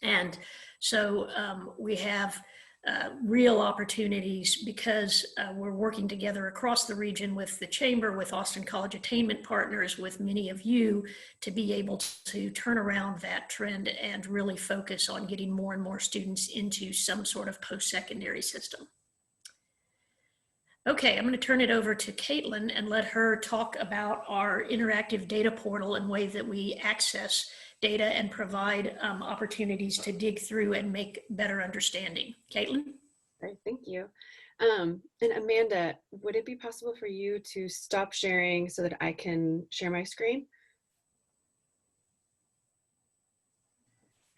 And so we have real opportunities because we're working together across the region with the Chamber, with Austin College Attainment Partners, with many of you, to be able to turn around that trend and really focus on getting more and more students into some sort of post-secondary system. Okay, I'm going to turn it over to Caitlin and let her talk about our interactive data portal and ways that we access data and provide opportunities to dig through and make better understanding. Caitlin? Great, thank you. And Amanda, would it be possible for you to stop sharing so that I can share my screen?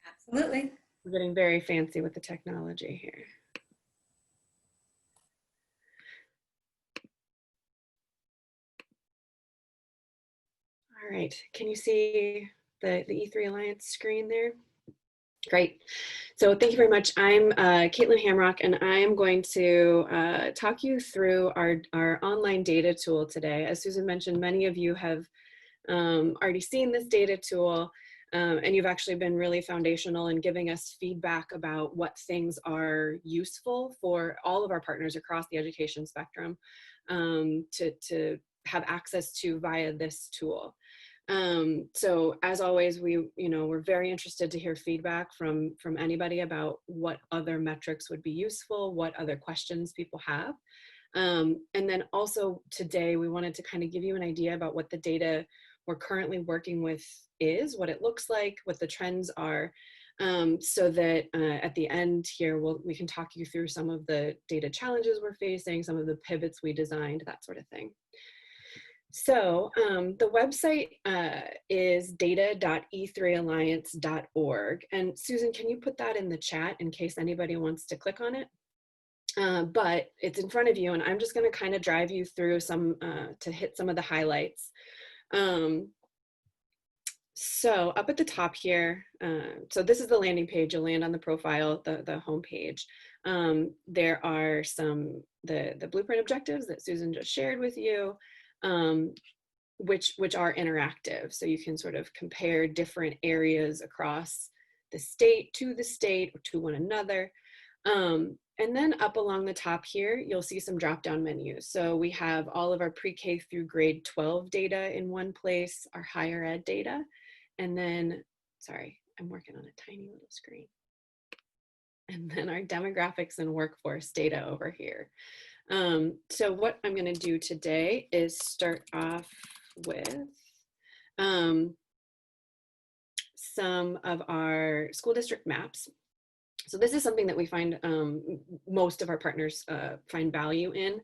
Absolutely. We're getting very fancy with the technology here. All right, can you see the E3 Alliance screen there? Great. So thank you very much. I'm Caitlin Hamrock, and I'm going to talk you through our online data tool today. As Susan mentioned, many of you have already seen this data tool, and you've actually been really foundational in giving us feedback about what things are useful for all of our partners across the education spectrum to have access to via this tool. So as always, we're very interested to hear feedback from anybody about what other metrics would be useful, what other questions people have. And then also today, we wanted to kind of give you an idea about what the data we're currently working with is, what it looks like, what the trends are, so that at the end here, we can talk you through some of the data challenges we're facing, some of the pivots we designed, that sort of thing. So the website is data.e3alliance.org. And Susan, can you put that in the chat in case anybody wants to click on it? But it's in front of you, and I'm just going to kind of drive you through some to hit some of the highlights. So up at the top here, so this is the landing page. You'll land on the profile, the home page. There are the blueprint objectives that Susan just shared with you. Which are interactive. So you can sort of compare different areas across the state to one another. And then up along the top here, you'll see some drop-down menus. So we have all of our pre-K through grade 12 data in one place, our higher ed data. And then, sorry, I'm working on a tiny little screen. And then our demographics and workforce data over here. So what I'm going to do today is start off with some of our school district maps. So this is something that we find most of our partners find value in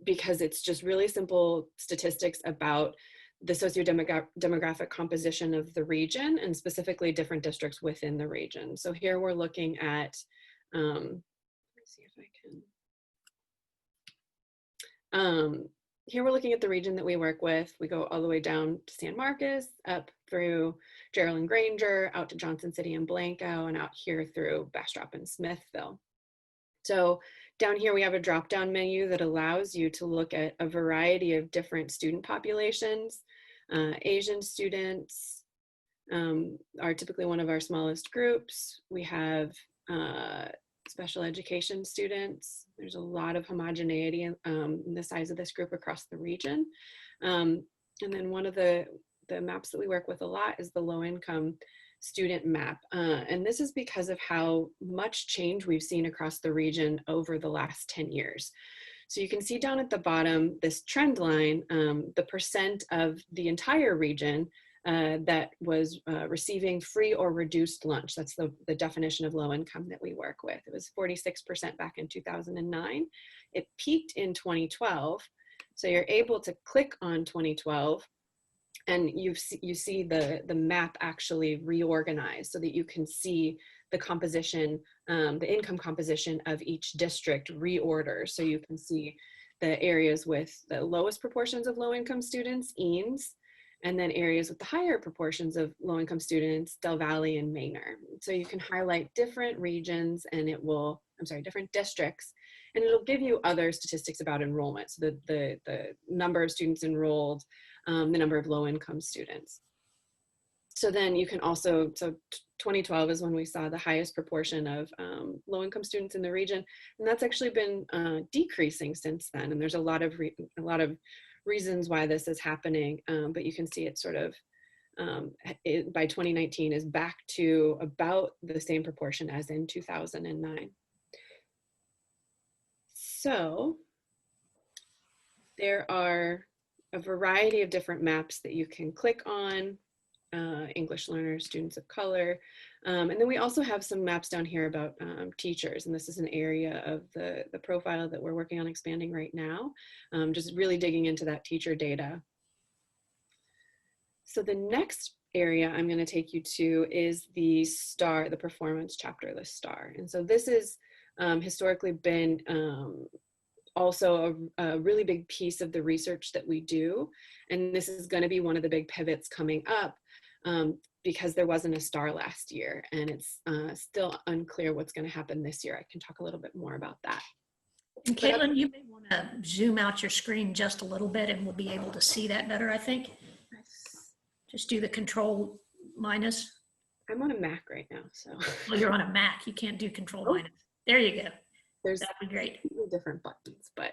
because it's just really simple statistics about the socio-demographic composition of the region and specifically different districts within the region. So here we're looking at, let's see if I can. Here we're looking at the region that we work with. We go all the way down to San Marcos, up through Gerald and Granger, out to Johnson City and Blanco, and out here through Bastrop and Smithville. So down here we have a drop-down menu that allows you to look at a variety of different student populations. Asian students are typically one of our smallest groups. We have special education students. There's a lot of homogeneity in the size of this group across the region. And then one of the maps that we work with a lot is the low income student map. And this is because of how much change we've seen across the region over the last 10 years. So you can see down at the bottom, this trend line, the percent of the entire region that was receiving free or reduced lunch. That's the definition of low income that we work with. It was 46% back in 2009. It peaked in 2012. So you're able to click on 2012 and you see the map actually reorganized so that you can see the composition, the income composition of each district reorder. So you can see the areas with the lowest proportions of low income students, Eanes, and then areas with the higher proportions of low-income students, Del Valle and Manor. So you can highlight different regions and different districts, and it'll give you other statistics about enrollment. So the number of students enrolled, the number of low-income students. So then you can also, 2012 is when we saw the highest proportion of low-income students in the region, and that's actually been decreasing since then. And there's a lot of reasons why this is happening, but you can see it sort of by 2019 is back to about the same proportion as in 2009. So there are a variety of different maps that you can click on, English learners, students of color. And then we also have some maps down here about teachers. And this is an area of the profile that we're working on expanding right now, just really digging into that teacher data. So the next area I'm going to take you to is the STAAR, the performance chapter, the STAAR. And so this has historically been also a really big piece of the research that we do. And this is going to be one of the big pivots coming up because there wasn't a STAAR last year, and it's still unclear what's going to happen this year. I can talk a little bit more about that. And Caitlin, you may want to zoom out your screen just a little bit and we'll be able to see that better, I think. Just do the control minus. I'm on a Mac right now, so. Well, you're on a Mac. You can't do control minus. There you go. There's That'd be great. Different buttons, but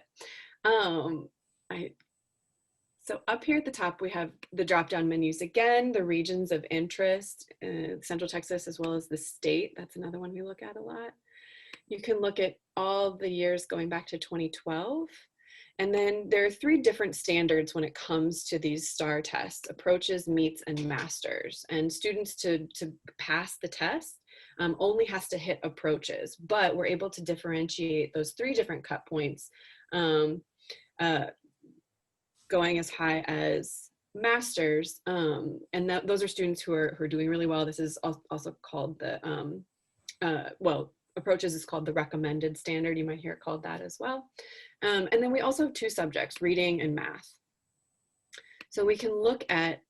so up here at the top, we have the drop-down menus again, the regions of interest, Central Texas, as well as the state. That's another one we look at a lot. You can look at all the years going back to 2012. And then there are 3 different standards when it comes to these STAAR tests: approaches, meets, and masters. And students to pass the test only has to hit approaches, but we're able to differentiate those 3 different cut points, going as high as masters. And those are students who are doing really well. This is also called the, well, approaches is called the recommended standard. You might hear it called that as well. And then we also have 2 subjects, reading and math. So we can look at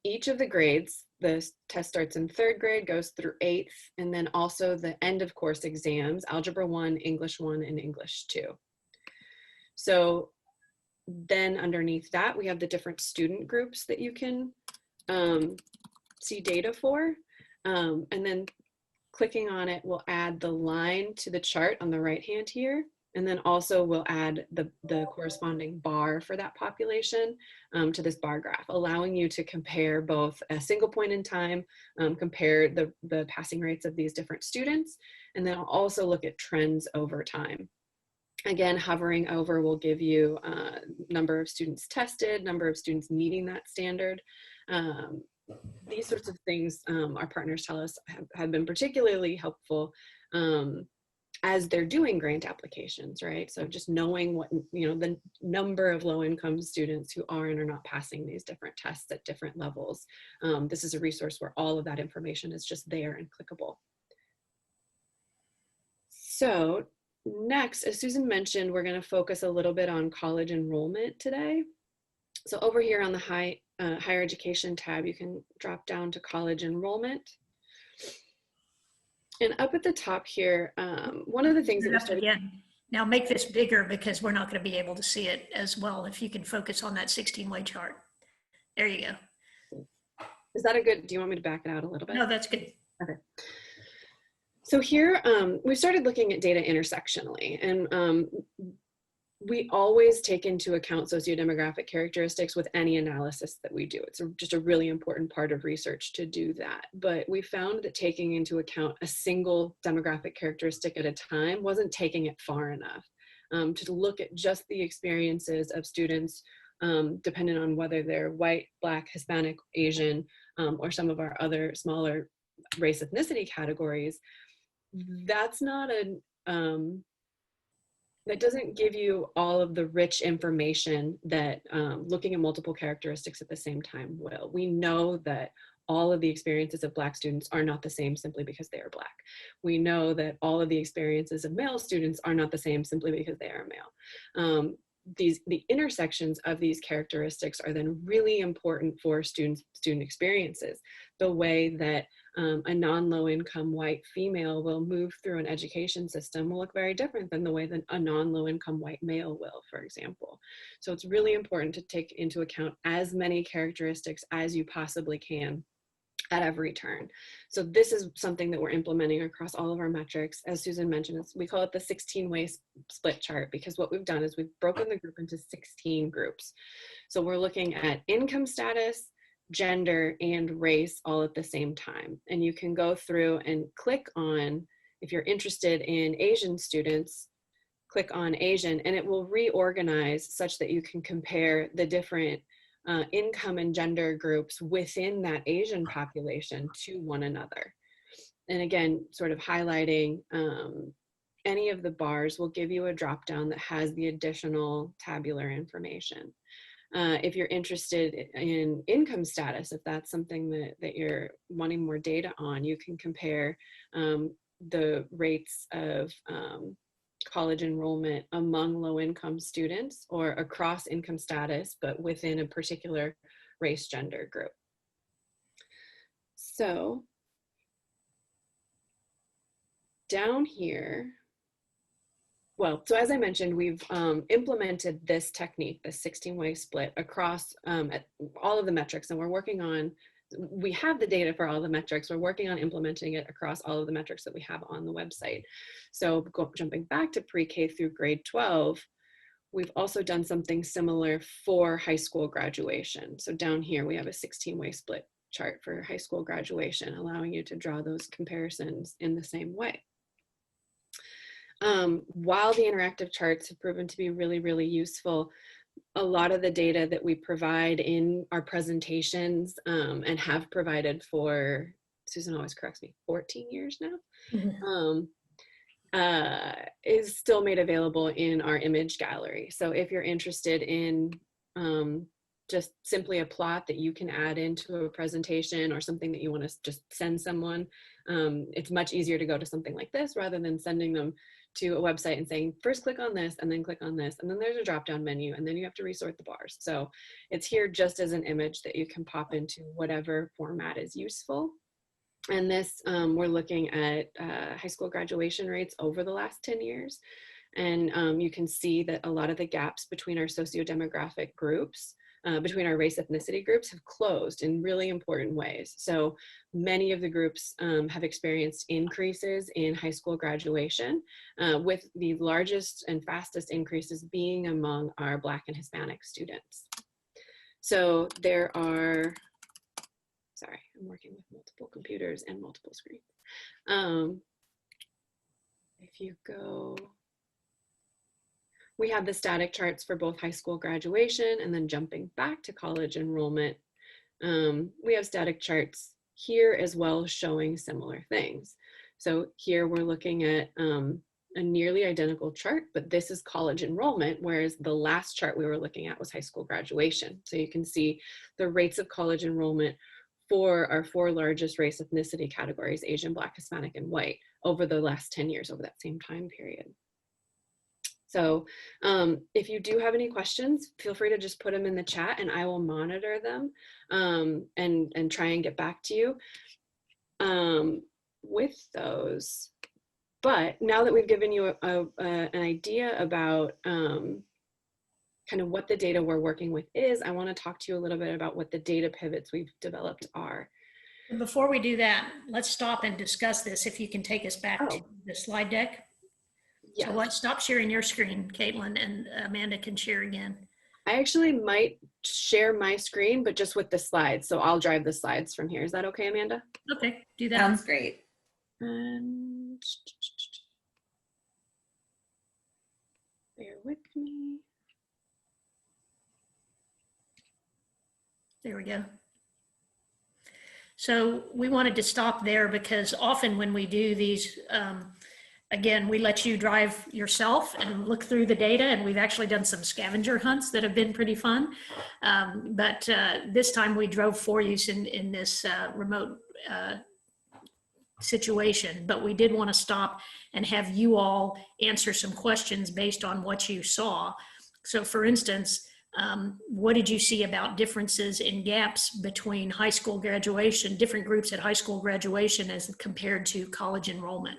each of the grades. The test starts in 3rd grade, goes through 8th, and then also the end of course exams, Algebra 1, English 1, and English 2. So then underneath that, we have the different student groups that you can see data for. And then clicking on it will add the line to the chart on the right hand here. And then also we'll add the corresponding bar for that population to this bar graph, allowing you to compare both a single point in time, compare the passing rates of these different students, and then also look at trends over time. Again, hovering over will give you number of students tested, number of students meeting that standard. These sorts of things our partners tell us have been particularly helpful as they're doing grant applications, right? So just knowing what, the number of low-income students who are and are not passing these different tests at different levels. This is a resource where all of that information is just there and clickable. So next, as Susan mentioned, we're going to focus a little bit on college enrollment today. So over here on the higher education tab, you can drop down to college enrollment. And up at the top here, one of the things that we started. Again. Now make this bigger because we're not going to be able to see it as well. If you can focus on that 16-way chart. There you go. Is that a good, do you want me to back it out a little bit? No, that's good. Okay. So here, we started looking at data intersectionally, and we always take into account sociodemographic characteristics with any analysis that we do. It's just a really important part of research to do that. But we found that taking into account a single demographic characteristic at a time wasn't taking it far enough. To look at just the experiences of students, depending on whether they're white, Black, Hispanic, Asian, or some of our other smaller race ethnicity categories, that's not that doesn't give you all of the rich information that looking at multiple characteristics at the same time will. We know that all of the experiences of Black students are not the same simply because they are Black. We know that all of the experiences of male students are not the same simply because they are male. The intersections of these characteristics are then really important for student experiences. The way that a non-low income white female will move through an education system will look very different than the way that a non-low income white male will, for example. So it's really important to take into account as many characteristics as you possibly can at every turn. So this is something that we're implementing across all of our metrics. As Susan mentioned, we call it the 16-way split chart, because what we've done is we've broken the group into 16 groups. So we're looking at income status, gender, and race all at the same time. And you can go through and click on, if you're interested in Asian students, click on Asian, and it will reorganize such that you can compare the different income and gender groups within that Asian population to one another. And again, sort of highlighting any of the bars will give you a drop down that has the additional tabular information. If you're interested in income status, if that's something that you're wanting more data on, you can compare the rates of college enrollment among low-income students or across income status, but within a particular race gender group. So down here, well, so as I mentioned, we've implemented this technique, the 16-way split, across all of the metrics, and we're working on, we have the data for all the metrics. We're working on implementing it across all of the metrics that we have on the website. So jumping back to pre-K through grade 12, we've also done something similar for high school graduation. So down here, we have a 16-way split chart for high school graduation, allowing you to draw those comparisons in the same way. While the interactive charts have proven to be really, really useful, a lot of the data that we provide in our presentations and have provided for, Susan always corrects me, 14 years now, is still made available in our image gallery. So if you're interested in just simply a plot that you can add into a presentation or something that you want to just send someone, it's much easier to go to something like this rather than sending them to a website and saying, first click on this and then click on this, and then there's a drop-down menu and then you have to resort the bars. So it's here just as an image that you can pop into whatever format is useful. And this, we're looking at high school graduation rates over the last 10 years. And you can see that a lot of the gaps between our socio-demographic groups, between our race ethnicity groups, have closed in really important ways. So many of the groups have experienced increases in high school graduation, with the largest and fastest increases being among our Black and Hispanic students. So there are, sorry, I'm working with multiple computers and multiple screens. If you go, we have the static charts for both high school graduation, and then jumping back to college enrollment, we have static charts here as well showing similar things. So here we're looking at a nearly identical chart, but this is college enrollment, whereas the last chart we were looking at was high school graduation. So you can see the rates of college enrollment for our 4 largest race ethnicity categories, Asian, Black, Hispanic, and white, over the last 10 years, over that same time period. So if you do have any questions, feel free to just put them in the chat and I will monitor them and try and get back to you with those. But now that we've given you an idea about kind of what the data we're working with is, I want to talk to you a little bit about what the data pivots we've developed are. Before we do that, let's stop and discuss this. If you can take us back to the slide deck. Yeah. So let's stop sharing your screen, Caitlin, and Amanda can share again. I actually might share my screen, but just with the slides. So I'll drive the slides from here. Is that okay, Amanda? Okay, do that. Sounds great. And bear with me. There we go. So we wanted to stop there because often when we do these, again, we let you drive yourself and look through the data, and we've actually done some scavenger hunts that have been pretty fun. But this time we drove for you in this remote situation, but we did want to stop and have you all answer some questions based on what you saw. So for instance, what did you see about differences in gaps between high school graduation, different groups at high school graduation as compared to college enrollment?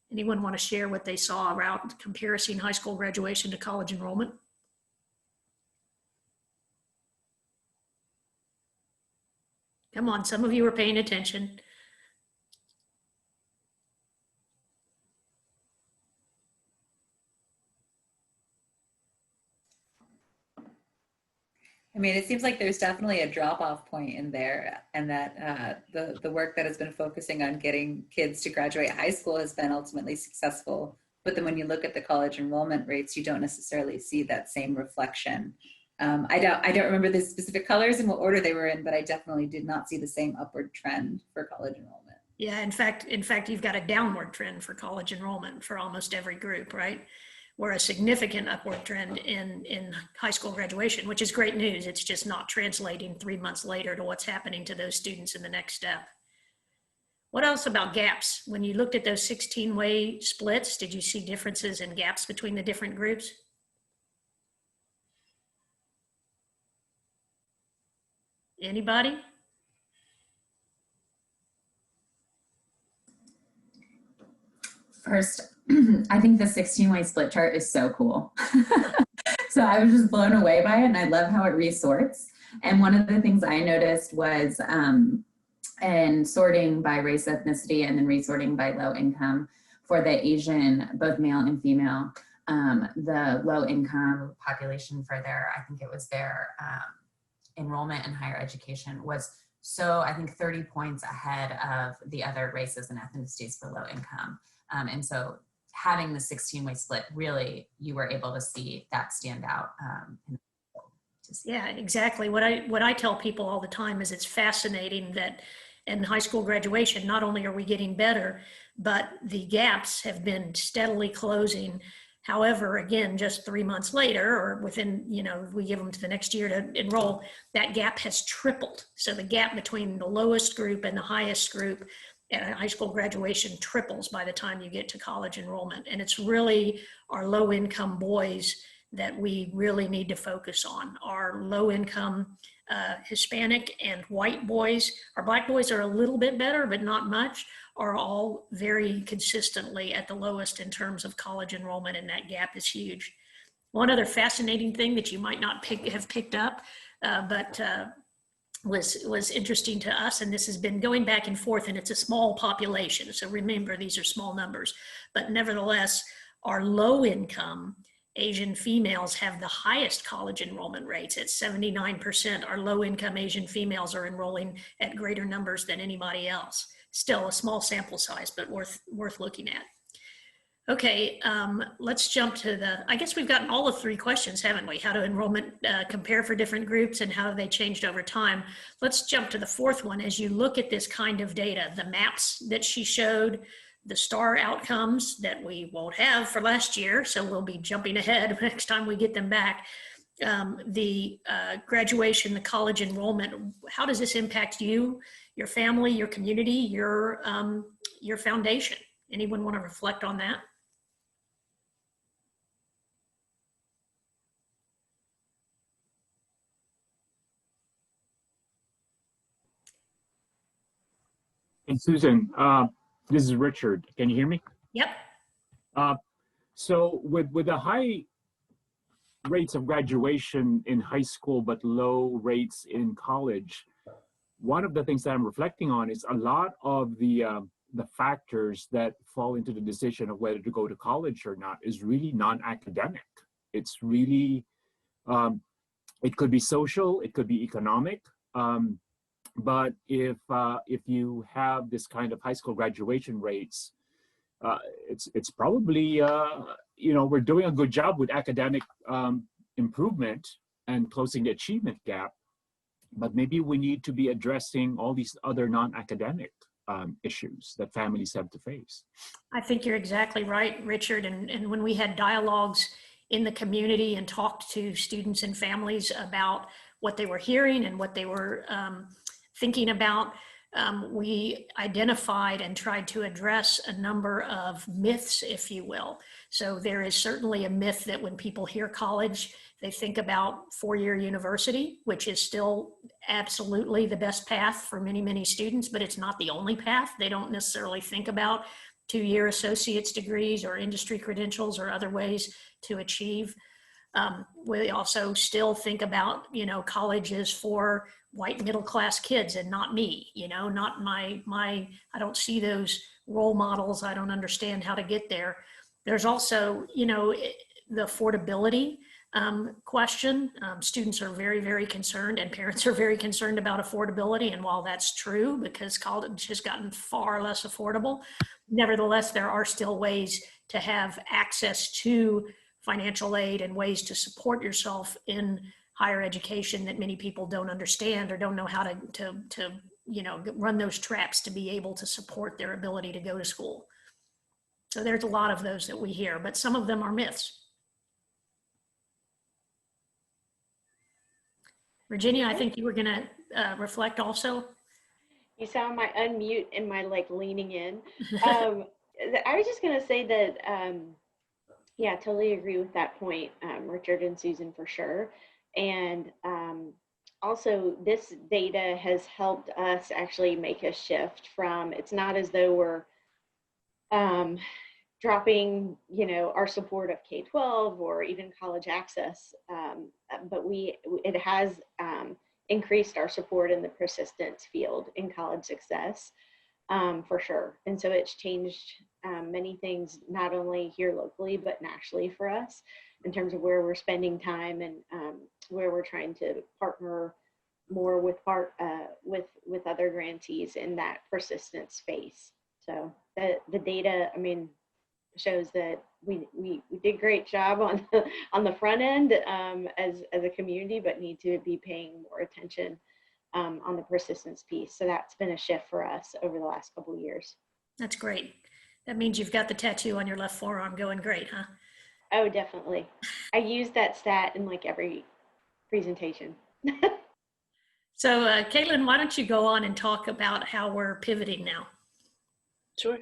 Anyone want to share what they saw around comparing high school graduation to college enrollment? Come on, some of you are paying attention. I mean, it seems like there's definitely a drop-off point in there, and that the work that has been focusing on getting kids to graduate high school has been ultimately successful. But then when you look at the college enrollment rates, you don't necessarily see that same reflection. I don't remember the specific colors and what order they were in, but I definitely did not see the same upward trend for college enrollment. Yeah, in fact, you've got a downward trend for college enrollment for almost every group, right? Or a significant upward trend in high school graduation, which is great news. It's just not translating 3 months later to what's happening to those students in the next step. What else about gaps? When you looked at those 16-way splits, did you see differences in gaps between the different groups? Anybody? First, I think the 16-way split chart is so cool. So I was just blown away by it, and I love how it resorts. And one of the things I noticed was and sorting by race, ethnicity, and then resorting by low income for the Asian, both male and female, the low income population for their, I think it was their enrollment in higher education was so, I think 30 points ahead of the other races and ethnicities for low income. And so having the 16-way split, really, you were able to see that stand out. Yeah, exactly. What I tell people all the time is it's fascinating that in high school graduation, not only are we getting better, but the gaps have been steadily closing. However, again, just 3 months later, or within, we give them to the next year to enroll, that gap has tripled. So the gap between the lowest group and the highest group at high school graduation triples by the time you get to college enrollment. And it's really our low income boys that we really need to focus on. Our low income Hispanic and white boys, our black boys are a little bit better, but not much, are all very consistently at the lowest in terms of college enrollment, and that gap is huge. One other fascinating thing that you might not have picked up, but was interesting to us, and this has been going back and forth, and it's a small population, so remember these are small numbers, but nevertheless, our low income Asian females have the highest college enrollment rates at 79%. Our low income Asian females are enrolling at greater numbers than anybody else. Still a small sample size, but worth looking at. Okay, let's jump to I guess we've gotten all the 3 questions, haven't we? How do enrollment compare for different groups and how have they changed over time? Let's jump to the 4th one. As you look at this kind of data, the maps that she showed, the STAAR outcomes that we won't have for last year, so we'll be jumping ahead next time we get them back. The graduation, the college enrollment, how does this impact you, your family, your community, your foundation? Anyone want to reflect on that? Hey, Susan, this is Richard. Can you hear me? Yep. So with the high rates of graduation in high school, but low rates in college, one of the things that I'm reflecting on is a lot of the factors that fall into the decision of whether to go to college or not is really non-academic. It's really, it could be social, it could be economic. But if you have this kind of high school graduation rates, it's probably, we're doing a good job with academic improvement and closing the achievement gap, but maybe we need to be addressing all these other non-academic issues that families have to face. I think you're exactly right, Richard. And when we had dialogues in the community and talked to students and families about what they were hearing and what they were thinking about, we identified and tried to address a number of myths, if you will. So there is certainly a myth that when people hear college, they think about four-year university, which is still absolutely the best path for many, many students, but it's not the only path. They don't necessarily think about two-year associate's degrees or industry credentials or other ways to achieve. We also still think about, colleges for white middle-class kids and not me, you know, not I don't see those role models. I don't understand how to get there. There's also, you know, the affordability question. Students are very, very concerned, and parents are very concerned about affordability. And while that's true, because college has gotten far less affordable, nevertheless, there are still ways to have access to financial aid and ways to support yourself in higher education that many people don't understand or don't know how to you know, run those traps to be able to support their ability to go to school. So there's a lot of those that we hear, but some of them are myths. Virginia, I think you were going to reflect also. You saw my unmute and my like leaning in. I was just going to say that, yeah, totally agree with that point, Richard and Susan, for sure. And also this data has helped us actually make a shift from, it's not as though we're dropping, you know, our support of K-12 or even college access, but it has increased our support in the persistence field in college success, for sure. And so it's changed many things, not only here locally, but nationally for us in terms of where we're spending time and where we're trying to partner more with other grantees in that persistence space. So the data, I mean, shows that we did a great job on the front end as a community, but need to be paying more attention on the persistence piece. So that's been a shift for us over the last couple of years. That's great. That means you've got the tattoo on your left forearm going great, huh? Oh, definitely. I use that stat in like every presentation. So Caitlin, why don't you go on and talk about how we're pivoting now? Sure.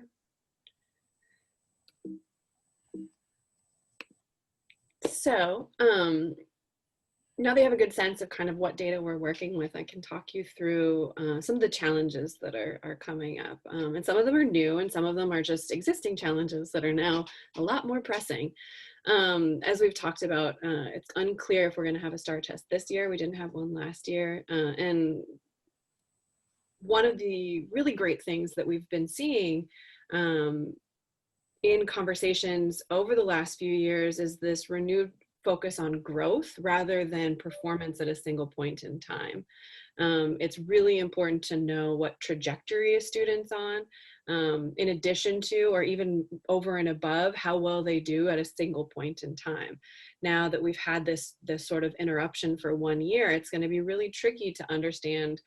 So now they have a good sense of kind of what data we're working with, I can talk you through some of the challenges that are coming up. And some of them are new and some of them are just existing challenges that are now a lot more pressing. As we've talked about, it's unclear if we're going to have a STAAR test this year. We didn't have one last year. And one of the really great things that we've been seeing in conversations over the last few years is this renewed focus on growth rather than performance at a single point in time. It's really important to know what trajectory a student's on, in addition to, or even over and above, how well they do at a single point in time. Now that we've had this sort of interruption for 1 year, it's going to be really tricky to understand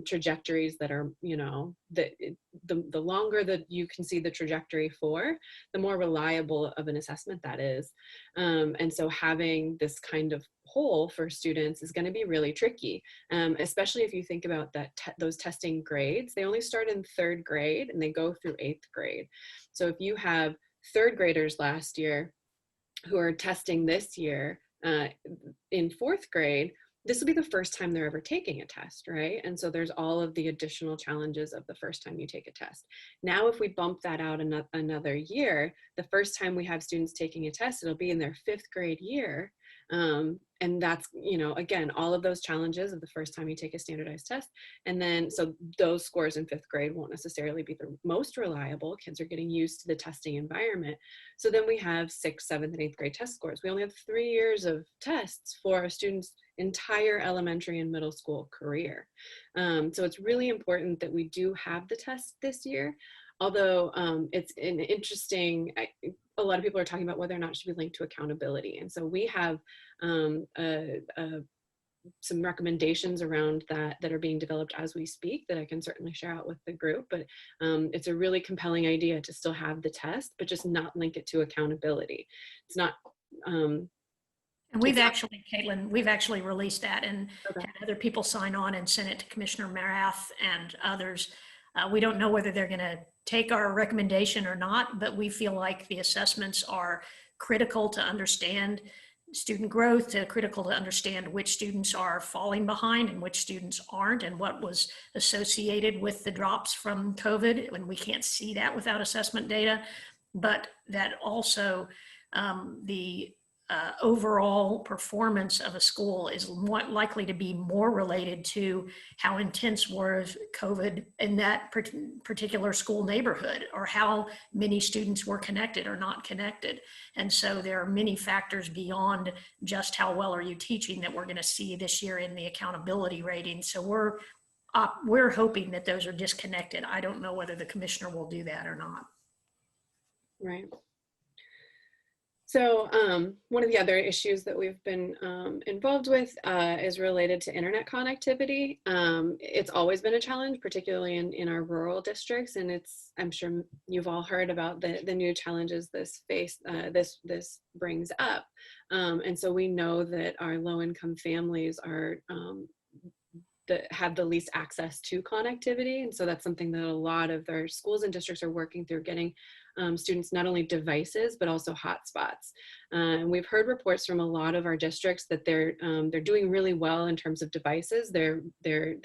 trajectories that are, you know, the longer that you can see the trajectory for, the more reliable of an assessment that is. And so having this kind of hole for students is going to be really tricky, especially if you think about that those testing grades. They only start in 3rd grade and they go through 8th grade. So if you have 3rd graders last year who are testing this year in 4th grade, this will be the first time they're ever taking a test, right? And so there's all of the additional challenges of the first time you take a test. Now, if we bump that out another year, the first time we have students taking a test, it'll be in their 5th grade year. And that's, you know, again, all of those challenges of the first time you take a standardized test. And then, so those scores in 5th grade won't necessarily be the most reliable. Kids are getting used to the testing environment. So then we have 6th, 7th, and 8th grade test scores. We only have 3 years of tests for a student's entire elementary and middle school career. So it's really important that we do have the test this year. Although it's an interesting, a lot of people are talking about whether or not it should be linked to accountability. And so we have some recommendations around that are being developed as we speak that I can certainly share out with the group. But it's a really compelling idea to still have the test, but just not link it to accountability. It's not. And we've actually, Caitlin, we've actually released that and Okay. had other people sign on and sent it to Commissioner Marath and others. We don't know whether they're going to take our recommendation or not, but we feel like the assessments are critical to understand student growth, critical to understand which students are falling behind and which students aren't, and what was associated with the drops from COVID, when we can't see that without assessment data. But that also the overall performance of a school is likely to be more related to how intense was COVID in that particular school neighborhood, or how many students were connected or not connected. And so there are many factors beyond just how well are you teaching that we're going to see this year in the accountability rating. So we're hoping that those are disconnected. I don't know whether the commissioner will do that or not. Right. So one of the other issues that we've been involved with is related to internet connectivity. It's always been a challenge, particularly in our rural districts, and I'm sure you've all heard about the new challenges this brings up. And so we know that our low-income families are that have the least access to connectivity, and so that's something that a lot of our schools and districts are working through, getting students not only devices but also hotspots. And we've heard reports from a lot of our districts that they're doing really well in terms of devices. They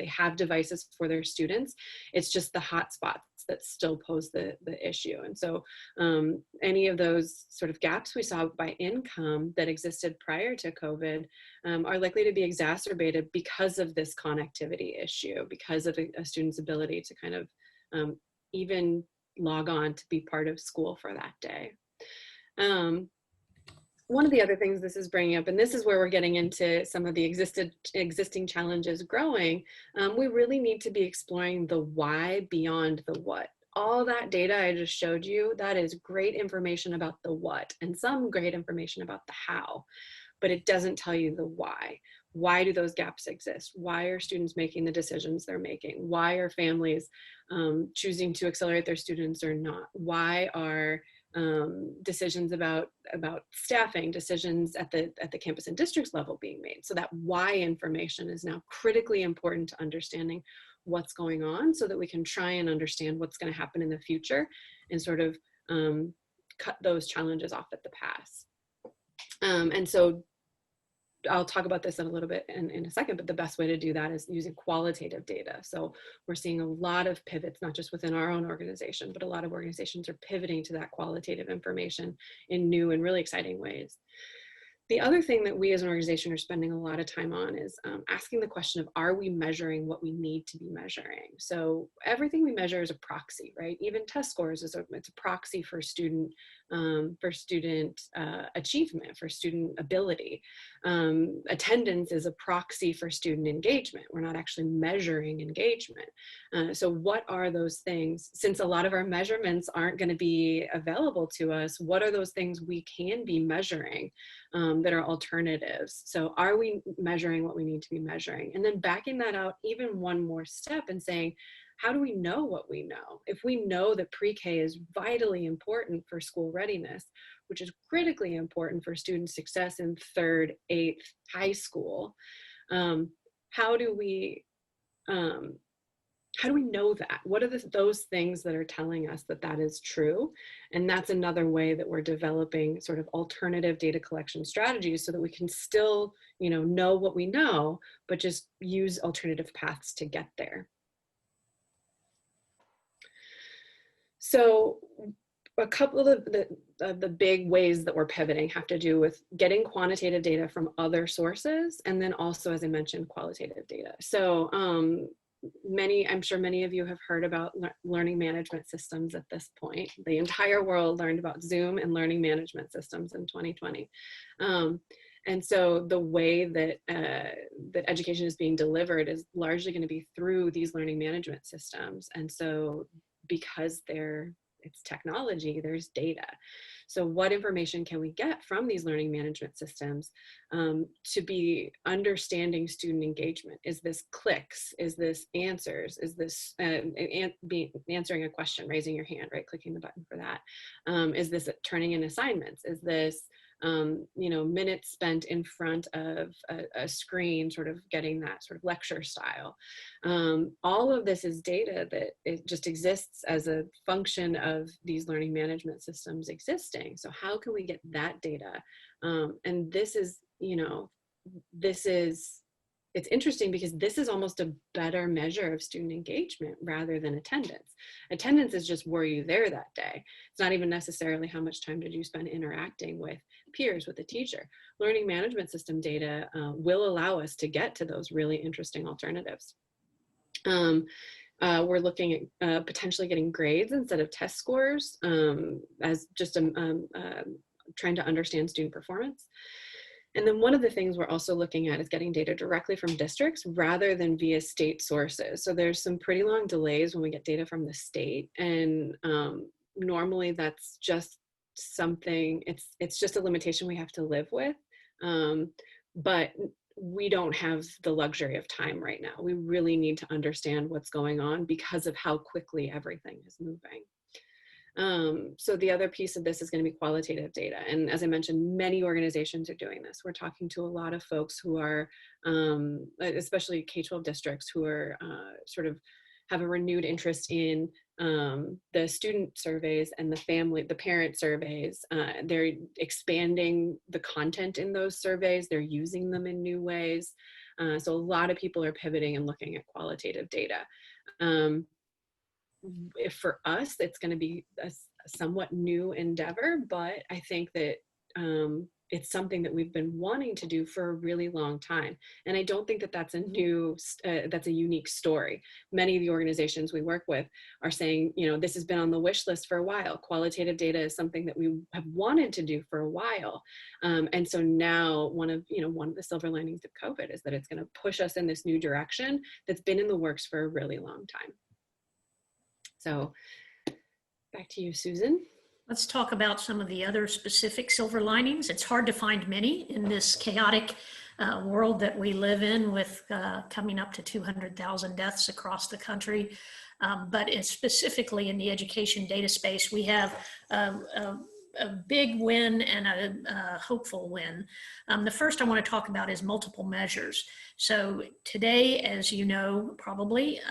have devices for their students. It's just the hotspots that still pose the issue. And so any of those sort of gaps we saw by income that existed prior to COVID are likely to be exacerbated because of this connectivity issue, because of a student's ability to kind of even log on to be part of school for that day. One of the other things this is bringing up, and this is where we're getting into some of the existing challenges growing, we really need to be exploring the why beyond the what. All that data I just showed you, that is great information about the what and some great information about the how, but it doesn't tell you the why. Why do those gaps exist? Why are students making the decisions they're making? Why are families choosing to accelerate their students or not? Why are decisions about staffing, decisions at the campus and districts level being made? So that why information is now critically important to understanding what's going on, so that we can try and understand what's going to happen in the future and sort of cut those challenges off at the pass. And so I'll talk about this in a little bit in a second, but the best way to do that is using qualitative data. So we're seeing a lot of pivots, not just within our own organization, but a lot of organizations are pivoting to that qualitative information in new and really exciting ways. The other thing that we as an organization are spending a lot of time on is asking the question of, are we measuring what we need to be measuring? So everything we measure is a proxy, right? Even test scores, it's a proxy for student achievement, for student ability. Attendance is a proxy for student engagement. We're not actually measuring engagement. So what are those things? Since a lot of our measurements aren't going to be available to us, what are those things we can be measuring that are alternatives? So are we measuring what we need to be measuring? And then backing that out even one more step and saying, how do we know what we know? If we know that pre-K is vitally important for school readiness, which is critically important for student success in 3rd, 8th, high school, how do we know that? What are those things that are telling us that that is true? And that's another way that we're developing sort of alternative data collection strategies, so that we can still, know what we know, but just use alternative paths to get there. So a couple of the big ways that we're pivoting have to do with getting quantitative data from other sources, and then also, as I mentioned, qualitative data. So I'm sure many of you have heard about learning management systems at this point. The entire world learned about Zoom and learning management systems in 2020. And so the way that that education is being delivered is largely going to be through these learning management systems. And so because it's technology, there's data. So what information can we get from these learning management systems to be understanding student engagement? Is this clicks? Is this answers? Is this answering a question, raising your hand, right? Clicking the button for that. Is this turning in assignments? Is this minutes spent in front of a screen, sort of getting that sort of lecture style? All of this is data that it just exists as a function of these learning management systems existing. So how can we get that data? And this is it's interesting because this is almost a better measure of student engagement rather than attendance. Attendance is just, were you there that day? It's not even necessarily how much time did you spend interacting with peers, with the teacher. Learning management system data will allow us to get to those really interesting alternatives. We're looking at potentially getting grades instead of test scores as just trying to understand student performance. And then one of the things we're also looking at is getting data directly from districts rather than via state sources. So there's some pretty long delays when we get data from the state. And normally that's just something, it's just a limitation we have to live with. But we don't have the luxury of time right now. We really need to understand what's going on because of how quickly everything is moving. So the other piece of this is going to be qualitative data. And as I mentioned, many organizations are doing this. We're talking to a lot of folks who are, especially K-12 districts, who are sort of have a renewed interest in the student surveys and the parent surveys. They're expanding the content in those surveys. They're using them in new ways. So a lot of people are pivoting and looking at qualitative data. If for us, it's going to be a somewhat new endeavor, but I think that it's something that we've been wanting to do for a really long time. And I don't think that that's a unique story. Many of the organizations we work with are saying, you know, this has been on the wish list for a while. Qualitative data is something that we have wanted to do for a while. And so now one of the silver linings of COVID is that it's going to push us in this new direction that's been in the works for a really long time. So back to you, Susan. Let's talk about some of the other specific silver linings. It's hard to find many in this chaotic world that we live in, with coming up to 200,000 deaths across the country. But it's specifically in the education data space, we have a big win and a hopeful win. The first I want to talk about is multiple measures. So today, as you know, probably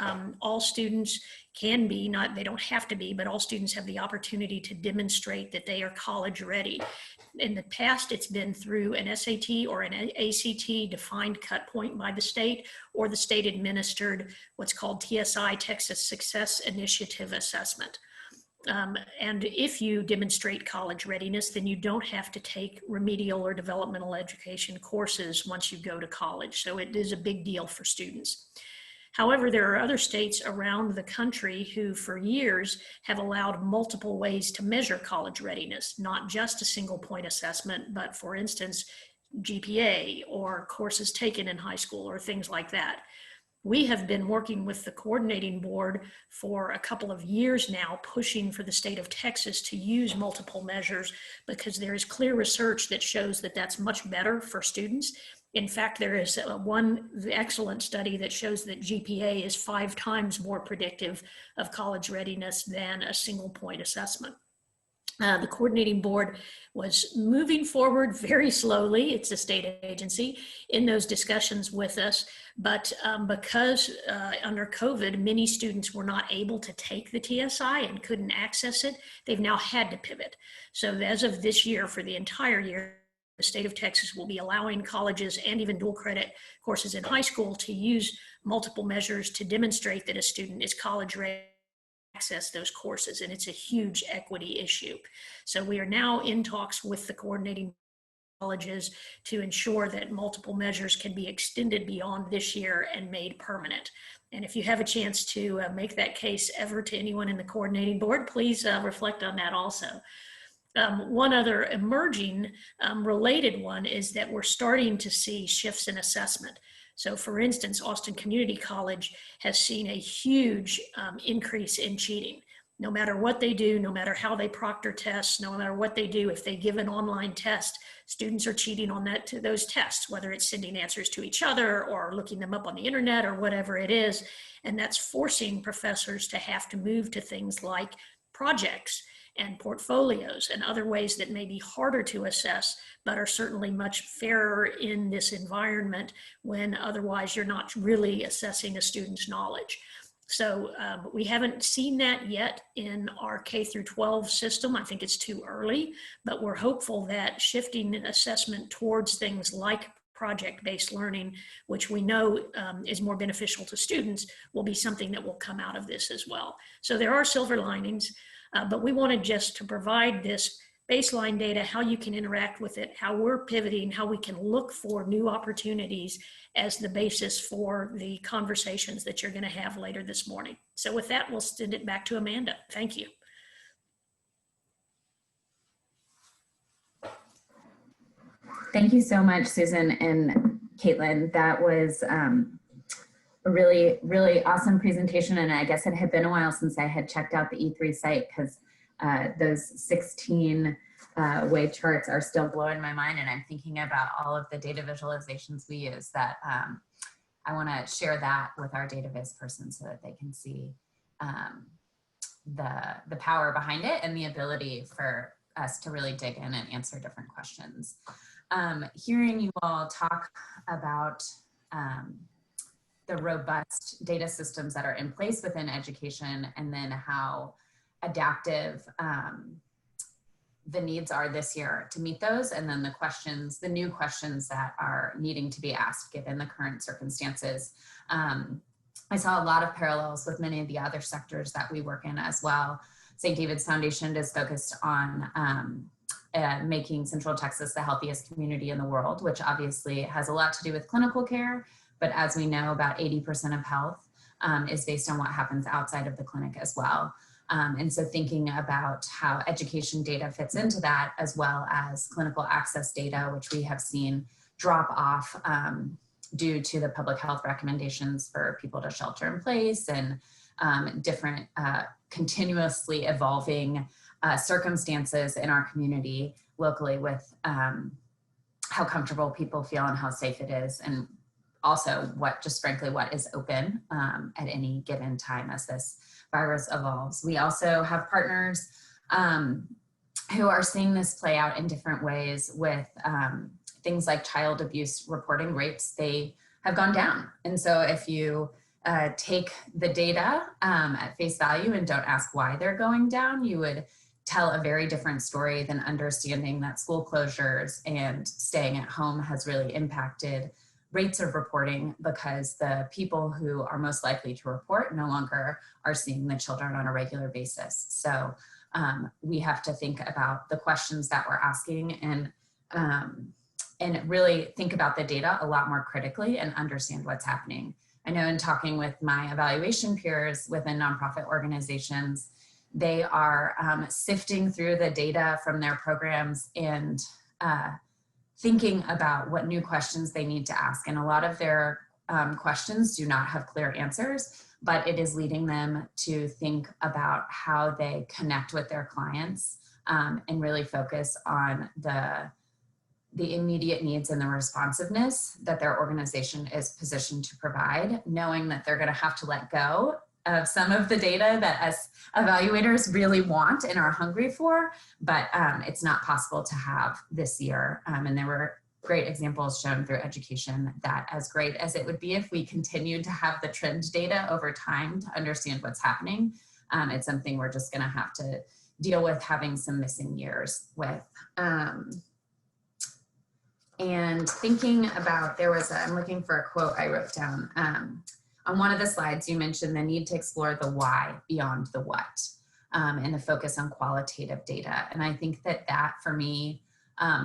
all students can be, they don't have to be, but all students have the opportunity to demonstrate that they are college ready. In the past, it's been through an SAT or an ACT defined cut point by the state, or the state administered what's called TSI, Texas Success Initiative Assessment. And if you demonstrate college readiness, then you don't have to take remedial or developmental education courses once you go to college. So it is a big deal for students. However, there are other states around the country who for years have allowed multiple ways to measure college readiness, not just a single point assessment, but for instance, GPA or courses taken in high school or things like that. We have been working with the coordinating board for a couple of years now, pushing for the state of Texas to use multiple measures, because there is clear research that shows that that's much better for students. In fact, there is one excellent study that shows that GPA is 5 times more predictive of college readiness than a single point assessment. The coordinating board was moving forward very slowly, it's a state agency, in those discussions with us, but because under COVID, many students were not able to take the TSI and couldn't access it, they've now had to pivot. So as of this year, for the entire year, the state of Texas will be allowing colleges and even dual credit courses in high school to use multiple measures to demonstrate that a student is college ready access those courses, and it's a huge equity issue. So we are now in talks with the coordinating colleges to ensure that multiple measures can be extended beyond this year and made permanent. And if you have a chance to make that case ever to anyone in the coordinating board, please reflect on that also. One other emerging related one is that we're starting to see shifts in assessment. So for instance, Austin Community College has seen a huge increase in cheating. No matter what they do, no matter how they proctor tests, no matter what they do, if they give an online test, students are cheating on those tests, whether it's sending answers to each other or looking them up on the internet or whatever it is. And that's forcing professors to have to move to things like projects and portfolios and other ways that may be harder to assess, but are certainly much fairer in this environment when otherwise you're not really assessing a student's knowledge. So we haven't seen that yet in our K through 12 system. I think it's too early, but we're hopeful that shifting assessment towards things like project-based learning, which we know is more beneficial to students, will be something that will come out of this as well. So there are silver linings, but we wanted just to provide this baseline data, how you can interact with it, how we're pivoting, how we can look for new opportunities as the basis for the conversations that you're going to have later this morning. So with that, we'll send it back to Amanda. Thank you. Thank you so much, Susan and Caitlin. That was a really, really awesome presentation. And I guess it had been a while since I had checked out the E3 site, because those 16 way charts are still blowing my mind. And I'm thinking about all of the data visualizations we use that I want to share that with our data viz person so that they can see the power behind it and the ability for us to really dig in and answer different questions. Hearing you all talk about the robust data systems that are in place within education, and then how adaptive the needs are this year to meet those, and then the new questions that are needing to be asked given the current circumstances. I saw a lot of parallels with many of the other sectors that we work in as well. St. David's Foundation is focused on making Central Texas the healthiest community in the world, which obviously has a lot to do with clinical care, but as we know, about 80% of health is based on what happens outside of the clinic as well. And so thinking about how education data fits into that, as well as clinical access data, which we have seen drop off due to the public health recommendations for people to shelter in place and different continuously evolving circumstances in our community locally with how comfortable people feel and how safe it is, and also just frankly what is open at any given time as this virus evolves. We also have partners who are seeing this play out in different ways with things like child abuse reporting rates. They have gone down. And so if you take the data at face value and don't ask why they're going down, you would tell a very different story than understanding that school closures and staying at home has really impacted rates of reporting, because the people who are most likely to report no longer are seeing the children on a regular basis. So we have to think about the questions that we're asking and really think about the data a lot more critically and understand what's happening. I know in talking with my evaluation peers within nonprofit organizations, they are sifting through the data from their programs and thinking about what new questions they need to ask. And a lot of their questions do not have clear answers, but it is leading them to think about how they connect with their clients and really focus on the immediate needs and the responsiveness that their organization is positioned to provide, knowing that they're going to have to let go of some of the data that us evaluators really want and are hungry for, but it's not possible to have this year. And there were great examples shown through education that, as great as it would be if we continued to have the trend data over time to understand what's happening, it's something we're just going to have to deal with having some missing years with. And thinking about, I'm looking for a quote I wrote down. On one of the slides, you mentioned the need to explore the why beyond the what, and the focus on qualitative data. And I think that for me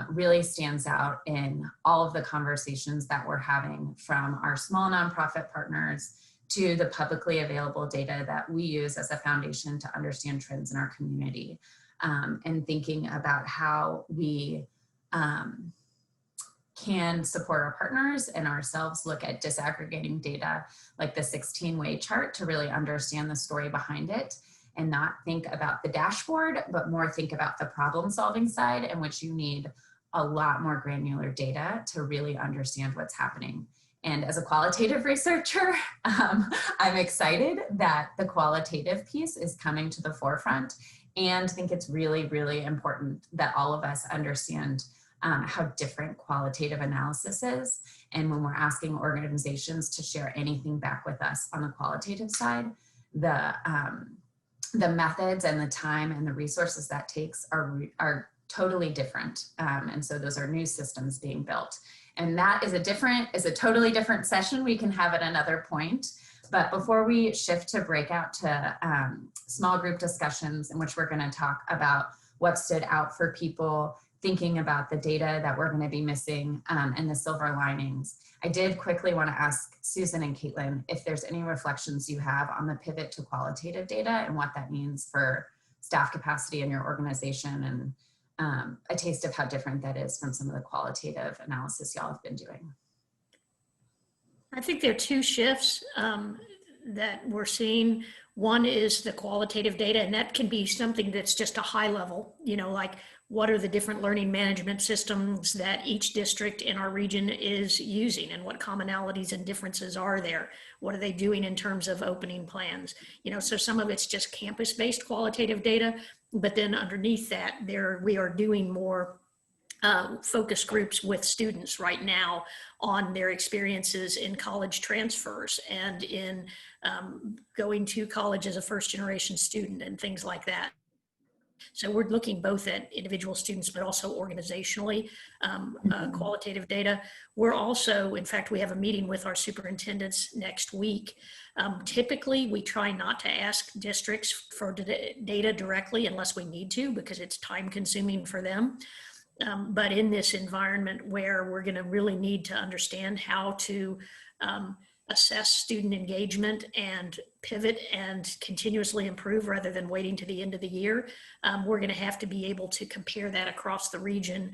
really stands out in all of the conversations that we're having, from our small nonprofit partners to the publicly available data that we use as a foundation to understand trends in our community, and thinking about how we can support our partners and ourselves look at disaggregating data like the 16-way chart to really understand the story behind it, and not think about the dashboard, but more think about the problem solving side, in which you need a lot more granular data to really understand what's happening. And as a qualitative researcher, I'm excited that the qualitative piece is coming to the forefront, and think it's really, really important that all of us understand how different qualitative analysis is. And when we're asking organizations to share anything back with us on the qualitative side, the methods and the time and the resources that takes are totally different. And so those are new systems being built. And that is a totally different session. We can have at another point. But before we shift to breakout to small group discussions in which we're going to talk about what stood out for people thinking about the data that we're going to be missing and the silver linings, I did quickly want to ask Susan and Caitlin if there's any reflections you have on the pivot to qualitative data and what that means for staff capacity in your organization, and a taste of how different that is from some of the qualitative analysis y'all have been doing. I think there are two shifts that we're seeing. One is the qualitative data, and that can be something that's just a high level, you know, like what are the different learning management systems that each district in our region is using, and what commonalities and differences are there? What are they doing in terms of opening plans? You know, so some of it's just campus-based qualitative data, but then underneath that, we are doing more focus groups with students right now on their experiences in college transfers and in going to college as a first-generation student and things like that. So we're looking both at individual students, but also organizationally qualitative data. We're also, in fact, we have a meeting with our superintendents next week. Typically, we try not to ask districts for data directly unless we need to, because it's time consuming for them. But in this environment where we're going to really need to understand how to assess student engagement and pivot and continuously improve rather than waiting to the end of the year, we're going to have to be able to compare that across the region,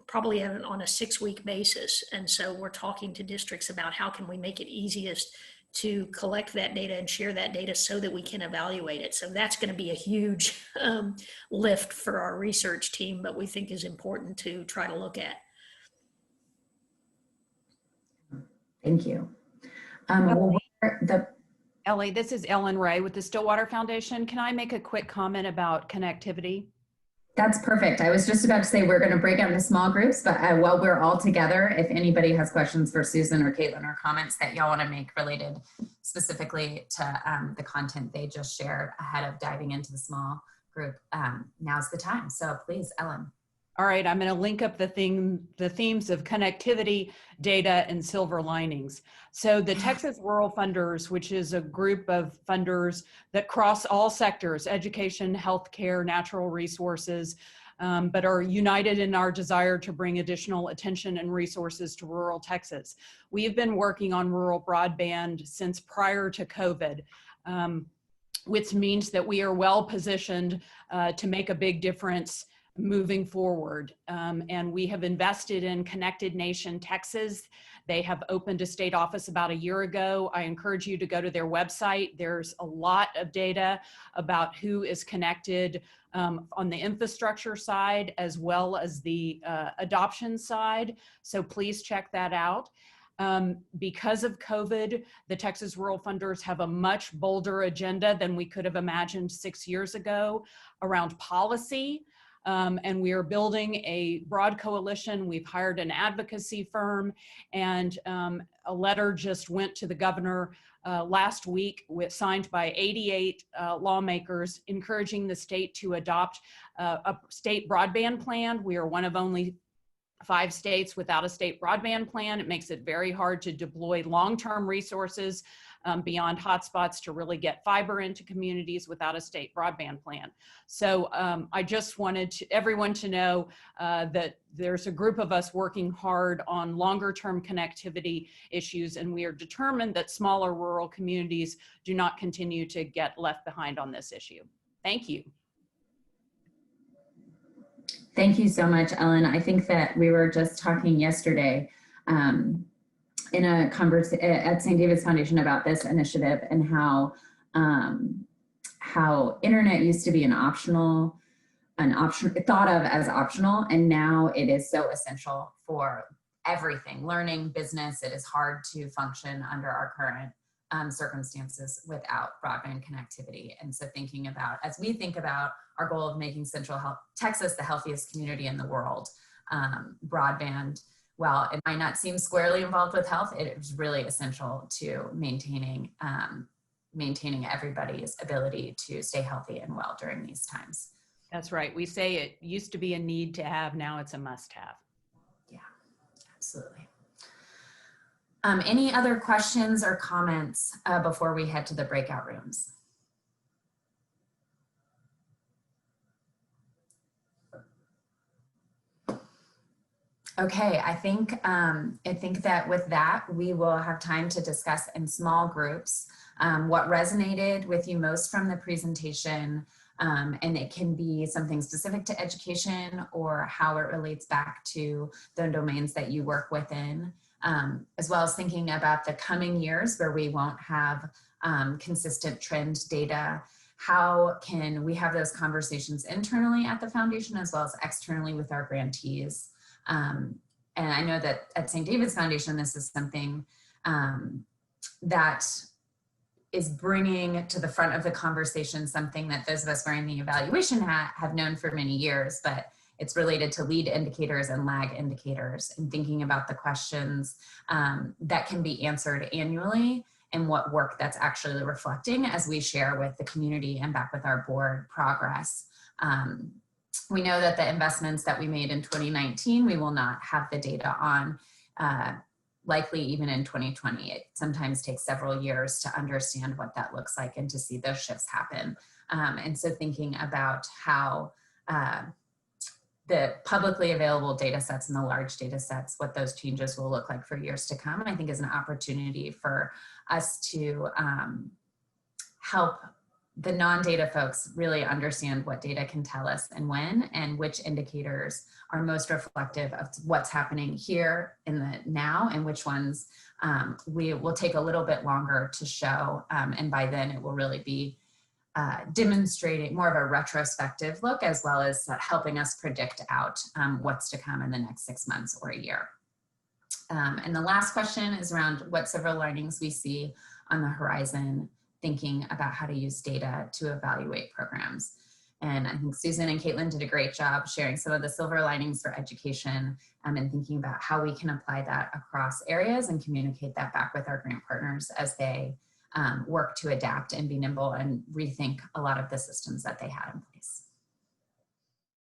probably on a 6-week basis. And so we're talking to districts about how can we make it easiest to collect that data and share that data so that we can evaluate it. So that's going to be a huge lift for our research team, but we think is important to try to look at. Thank you. Ellie, this is Ellen Ray with the Stillwater Foundation. Can I make a quick comment about connectivity? That's perfect. I was just about to say we're going to break out into small groups, but while we're all together, if anybody has questions for Susan or Caitlin or comments that y'all want to make related specifically to the content they just shared ahead of diving into the small group, now's the time. So please, Ellen. All right, I'm going to link up the themes of connectivity, data, and silver linings. So the Texas Rural Funders, which is a group of funders that cross all sectors, education, healthcare, natural resources, but are united in our desire to bring additional attention and resources to rural Texas. We have been working on rural broadband since prior to COVID, which means that we are well positioned to make a big difference moving forward. And we have invested in Connected Nation Texas. They have opened a state office about a year ago. I encourage you to go to their website. There's a lot of data about who is connected on the infrastructure side as well as the adoption side. So please check that out. Because of COVID, the Texas Rural Funders have a much bolder agenda than we could have imagined 6 years ago around policy. And we are building a broad coalition. We've hired an advocacy firm, and a letter just went to the governor last week, signed by 88 lawmakers, encouraging the state to adopt a state broadband plan. We are one of only 5 states without a state broadband plan. It makes it very hard to deploy long-term resources beyond hotspots to really get fiber into communities without a state broadband plan. So I just wanted everyone to know that there's a group of us working hard on longer term connectivity issues, and we are determined that smaller rural communities do not continue to get left behind on this issue. Thank you. Thank you so much, Ellen. I think that we were just talking yesterday in a conversation at St. David's Foundation about this initiative and how internet used to be thought of as optional, and now it is so essential for everything, learning, business. It is hard to function under our current circumstances without broadband connectivity. And so as we think about our goal of making Central Texas the healthiest community in the world, broadband, while it might not seem squarely involved with health, it is really essential to maintaining everybody's ability to stay healthy and well during these times. That's right. We say it used to be a need to have, now it's a must have. Yeah, absolutely. Any other questions or comments before we head to the breakout rooms? Okay, I think that with that, we will have time to discuss in small groups what resonated with you most from the presentation. And it can be something specific to education or how it relates back to the domains that you work within, as well as thinking about the coming years where we won't have consistent trend data. How can we have those conversations internally at the foundation as well as externally with our grantees? And I know that at St. David's Foundation, this is something that is bringing to the front of the conversation something that those of us wearing the evaluation hat have known for many years, but it's related to lead indicators and lag indicators and thinking about the questions that can be answered annually and what work that's actually reflecting as we share with the community and back with our board progress. We know that the investments that we made in 2019, we will not have the data on likely even in 2020. It sometimes takes several years to understand what that looks like and to see those shifts happen. And so thinking about how the publicly available data sets and the large data sets, what those changes will look like for years to come, I think is an opportunity for us to help the non-data folks really understand what data can tell us and when, and which indicators are most reflective of what's happening here in the now, and which ones we will take a little bit longer to show. And by then it will really be demonstrating more of a retrospective look, as well as helping us predict out what's to come in the next 6 months or a year. And the last question is around what silver linings we see on the horizon, thinking about how to use data to evaluate programs. And I think Susan and Caitlin did a great job sharing some of the silver linings for education and thinking about how we can apply that across areas and communicate that back with our grant partners as they work to adapt and be nimble and rethink a lot of the systems that they had in place.